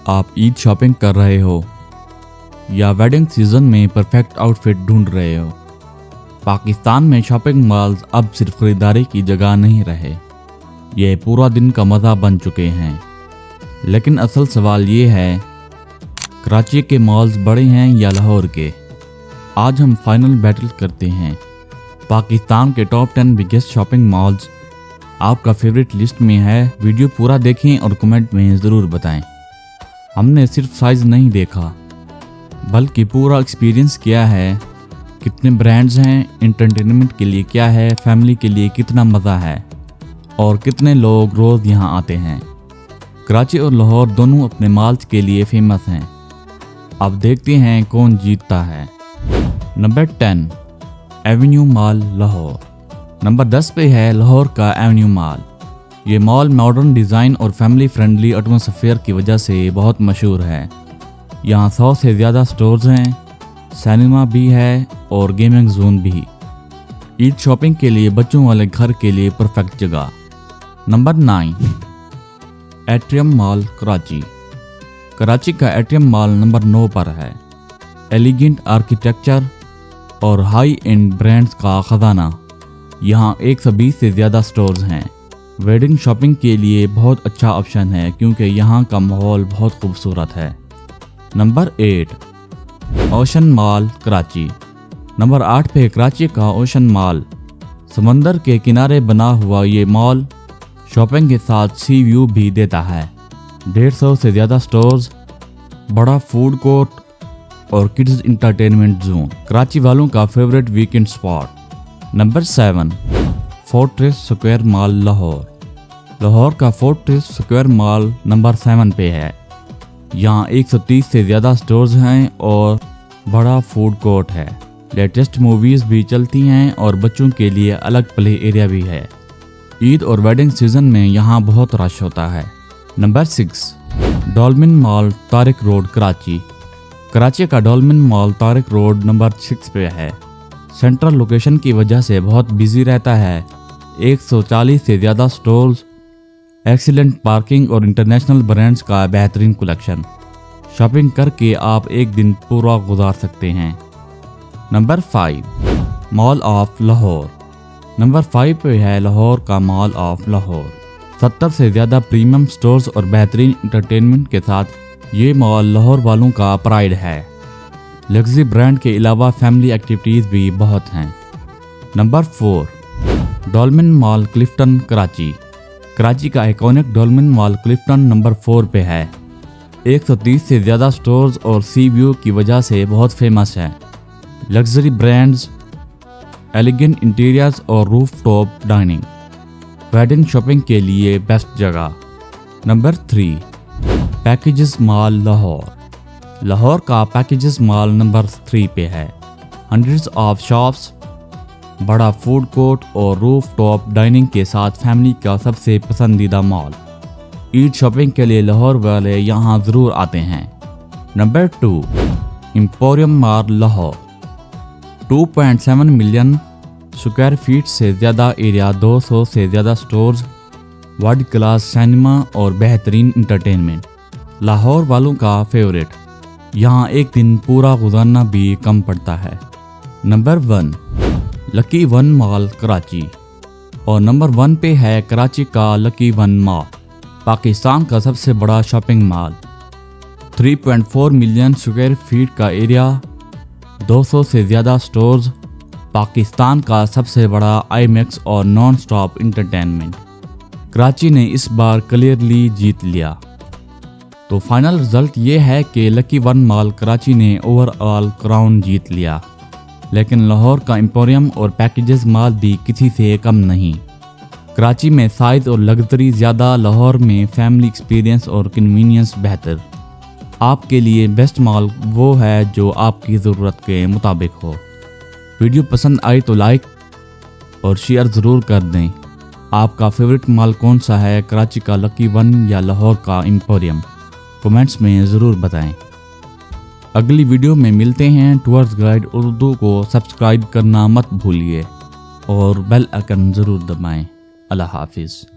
आप ईद शॉपिंग कर रहे हो या वेडिंग सीजन में परफेक्ट आउटफिट ढूंढ रहे हो? पाकिस्तान में शॉपिंग मॉल्स अब सिर्फ खरीदारी की जगह नहीं रहे, ये पूरा दिन का मज़ा बन चुके हैं। लेकिन असल सवाल ये है, कराची के मॉल्स बड़े हैं या लाहौर के? आज हम फाइनल बैटल करते हैं। पाकिस्तान के टॉप 10 बिगेस्ट शॉपिंग मॉल्स आपका फेवरेट लिस्ट में है। वीडियो पूरा देखें और कमेंट में ज़रूर बताएं। हमने सिर्फ साइज़ नहीं देखा, बल्कि पूरा एक्सपीरियंस किया है। कितने ब्रांड्स हैं, एंटरटेनमेंट के लिए क्या है, फैमिली के लिए कितना मज़ा है और कितने लोग रोज़ यहाँ आते हैं। कराची और लाहौर दोनों अपने मॉल्स के लिए फेमस हैं। अब देखते हैं कौन जीतता है। Number 10, Avenue mall Lahore. Number 10 पे है लाहौर का एवेन्यू मॉल। ये मॉल मॉडर्न डिज़ाइन और फैमिली फ्रेंडली एटमॉस्फेयर की वजह से बहुत मशहूर है। यहाँ 100 से ज़्यादा स्टोर्स हैं, सिनेमा भी है और गेमिंग जोन भी। ईद शॉपिंग के लिए बच्चों वाले घर के लिए परफेक्ट जगह। Number 9, atrium mall Karachi. Karachi का एट्रियम मॉल नंबर 9 पर है। एलिगेंट आर्किटेक्चर और हाई एंड ब्रांड्स का खजाना। यहाँ 120 से ज़्यादा स्टोर्स हैं। वेडिंग शॉपिंग के लिए बहुत अच्छा ऑप्शन है क्योंकि यहाँ का माहौल बहुत खूबसूरत है। Number 8, ocean mall Karachi. Number 8 पे कराची का ओशन मॉल। समंदर के किनारे बना हुआ ये मॉल शॉपिंग के साथ सी व्यू भी देता है। 150 से ज़्यादा स्टोर्स, बड़ा फूड कोर्ट और किड्स इंटरटेनमेंट जोन। कराची वालों का favourite weekend spot. Number 7, fortress square mall Lahore. Lahore का फोर्ट्रेस स्क्वायर मॉल नंबर 7 पे है। यहाँ 130 से ज़्यादा स्टोर्स हैं और बड़ा फूड कोर्ट है। लेटेस्ट मूवीज़ भी चलती हैं और बच्चों के लिए अलग प्ले एरिया भी है। ईद और वेडिंग सीजन में यहाँ बहुत रश होता है। Number 6, Dolmen mall Tariq road Karachi. Karachi का Dolmen mall Tariq road number 6 पे है। सेंट्रल लोकेशन की वजह से बहुत बिजी रहता है। 140 से ज़्यादा स्टोर्स, एक्सीलेंट पार्किंग और इंटरनेशनल ब्रांड्स का बेहतरीन कलेक्शन। शॉपिंग करके आप एक दिन पूरा गुजार सकते हैं। Number 5, mall of Lahore. Number 5 पे है लाहौर का मॉल ऑफ लाहौर। 70 से ज़्यादा प्रीमियम स्टोर्स और बेहतरीन इंटरटेनमेंट के साथ ये मॉल लाहौर वालों का प्राइड है। लग्जरी ब्रांड के अलावा फैमिली एक्टिविटीज़ भी बहुत हैं। Number 4, Dolmen mall Clifton Karachi. Karachi का iconic Dolmen mall Clifton number 4 पे है। 130 से ज़्यादा स्टोर्स और सी व्यू की वजह से बहुत फेमस है। लग्जरी ब्रांड्स, एलिगेंट इंटीरियर्स और roof top dining. Wedding shopping के लिए बेस्ट जगह। Number 3, packages mall Lahore. Lahore का पैकेजेस मॉल नंबर 3 पे है। हंड्रेड्स ऑफ शॉप्स, बड़ा फूड कोर्ट और रूफ टॉप डाइनिंग के साथ फैमिली का सबसे पसंदीदा मॉल। ईद शॉपिंग के लिए लाहौर वाले यहाँ ज़रूर आते हैं। Number 2, emporium mall Lahore. 2.7 million square feet से ज़्यादा एरिया, 200 से ज़्यादा स्टोर्स, वर्ल्ड क्लास सिनेमा और बेहतरीन इंटरटेनमेंट। लाहौर वालों का फेवरेट। यहाँ एक दिन पूरा गुजारना भी कम पड़ता है। Number 1, lucky one mall Karachi. और नंबर 1 पे है कराची का लकी वन मॉल। पाकिस्तान का सबसे बड़ा shopping mall. 3.4 million square feet का एरिया, 200 से ज़्यादा स्टोर्स, पाकिस्तान का सबसे बड़ा आईमैक्स और नॉन स्टॉप इंटरटेनमेंट। कराची ने इस बार क्लियरली जीत लिया। तो फाइनल रिजल्ट ये है कि लकी वन मॉल कराची ने ओवरऑल क्राउन जीत लिया। लेकिन लाहौर का एम्पोरियम और पैकेजेस मॉल भी किसी से कम नहीं। कराची में साइज और लग्जरी ज़्यादा, लाहौर में फैमिली एक्सपीरियंस और कन्वीनियंस बेहतर। आपके लिए बेस्ट मॉल वो है जो आपकी ज़रूरत के मुताबिक हो। वीडियो पसंद आई तो लाइक और शेयर ज़रूर कर दें। आपका फेवरेट मॉल कौन सा है, कराची का लकी वन या लाहौर का एम्पोरियम? कमेंट्स में ज़रूर बताएं। اگلی ویڈیو میں ملتے ہیں. ٹورز گائیڈ اردو کو سبسکرائب کرنا مت بھولیے اور بیل آئکن ضرور دبائیں. اللہ حافظ.